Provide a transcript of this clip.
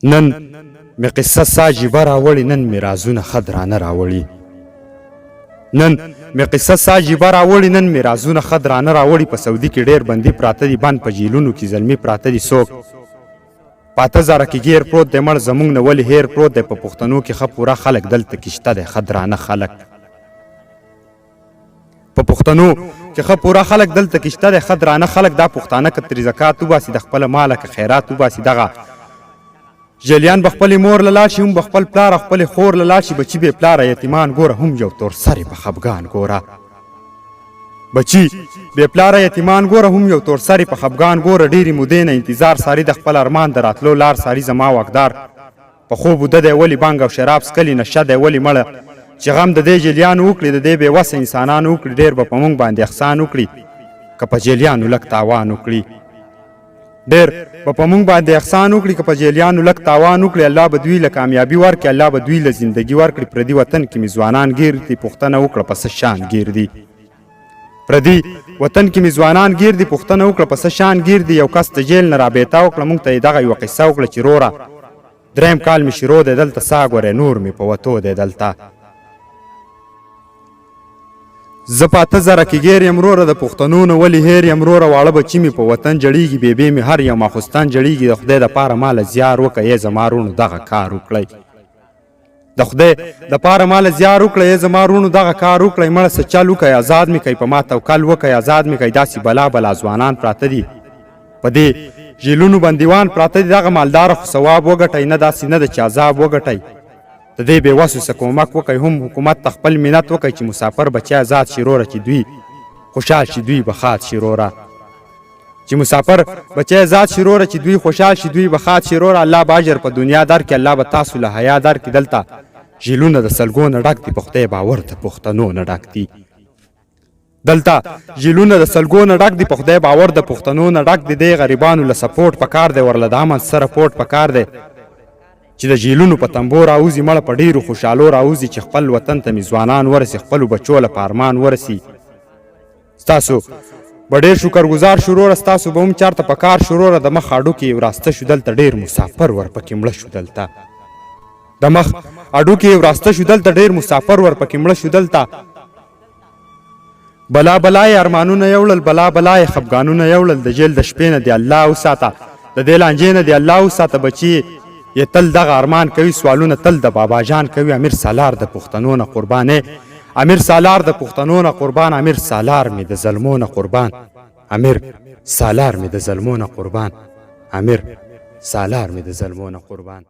نن می قصه ساجیبه راوړي، نن می رازونه ښه درانه راوړي. نن می قصه ساجیبه راوړي، نن می رازونه ښه درانه راوړي. په سعودي کې ډېر بندي پراته دي، بند په جیلونو کې زلمي پراته دي. څوک په 8000 کې ګیر پروت دی، مړ زمونږ نه ولې هیر پروت دی. په پښتنو کې ښه پوره خلک دلته کې شته دی، ښه درانه خلک. په پښتنو کې ښه پوره خلک دلته کې شته دی، ښه درانه خلک. دا پښتانه که ترې زکات وباسي، د خپله ماله که خیرات وباسي، دغه جلیان به خپلې مور له لاړ شي، هم به خپل پلار او خپلې خور له لاړ شي. بچي بې پلاره یتیمان ګوره، هم یو تور سرې په خفګان ګوره. بچي بې پلاره یتیمان ګوره، هم یو تور سرې په خفګان ګوره. ډېرې مودې نه انتظار ساري، د خپل ارمان د راتلو لار ساري. زما واکدار په خوب وده دی، ولې بانګ او شراب څکلي، نشه دی ولې مړه. چې غم د دې جلیانو وکړي، د دې بې وسه انسانانو وکړي. ډېر به په موږ باندې احسان وکړي که په جلیانو لږ تاوان وکړي. ډېر به په موږ باندې احسان وکړي که په جیلیانو لږ تاوان وکړي. الله به دوی له کامیابي ورکړي، الله به دوی له زندګي ورکړي. پردي وطن کې مې ځوانان ګیر دي، پوښتنه وکړه په څه شان ګیر دي. پردي وطن کې مې ځوانان ګیر دي، پوښتنه وکړه په څه شان ګیر دي. یو کس د جیل نه رابطه وکړه، موږ ته یې دغه یوه قصه وکړه چې روره دریم کال مې شروع دی دلته، سا ګورې نور مې په وتو دی دلته. زه په 8000 کې ګیر یم وروره، د پښتنو نه ولې هیر یم وروره. واړه بچي مې په وطن جړېږي، بېبې مې هر یو ماخوستان جړېږي. د خدای دپاره ماله زیار وکړه ای زما وروڼو دغه کار وکړئ. د خدای دپاره ماله زیار وکړه ای زما وروڼو دغه کار وکړئ. مړه څه چل وکئ، ازاد مې کوئ، په ما توکل وکئ، ازاد مې کوئ. داسې بلا بلا ځوانان پراته دي، په دې جیلونو بندیوان پراته دي. دغه مالداره خو ثواب وګټئ، نه داسې نه ده چې عذاب وګټئ. د دې بې وسو څه کومک وکئ، هم حکومت ته خپل منت وکئ چې مسافر بچی ازاد شي وروره، چې دوی خوشحال شي، دوی به ښاد شي وروره. چې مسافر بچی ازاد شي وروره، چې دوی خوشحال شي، دوی به ښاد شي وروره. الله به اجر په دنیا درکړي، الله به تاسو له حیا درکړي. دلته جیلونه د سلګو نه ډک دي، په خدای باور د پښتنو نه ډک دي. دلته جیلونه د سلګو نه ډک دي، په خدای باور د پښتنو نه ډک دي. دې غریبانو له سپورټ پکار دی، ورله د امن سره پورټ پکار دی چې د جیلونو په تنبو راوځي. مړه په ډېرو خوشحالو راوځي چې خپل وطن ته مې ځوانان ورسي، خپلو بچو له پارمان ورسي. ستاسو به ډېر شکرګزار شو وروره، ستاسو به هم چېرته په کار شو وروره. د مخ هډوکې وراسته شو دلته، ډېر مسافر ورپکې مړه شو دلته. د مخ هډوکې وراسته شو دلته، ډېر مسافر ورپکې مړه شو دلته. بلا بلا یې ارمانونه یوړل، بلا بلا یې خفګانونه یوړل. د جیل د شپې نه دی الله وساته، د دې لانجې نه دی الله وساته. بچي یې تل دغه ارمان کوي، سوالونه تل د بابا جان کوي. امیر سالار د پښتنو نه قربان، امیر سالار د پښتنو نه قربان. امیر سالار مې د ظلمو نه قربان، امیر سالار مې د ظلمو نه قربان، امیر سالار مې د ظلمو نه قربان.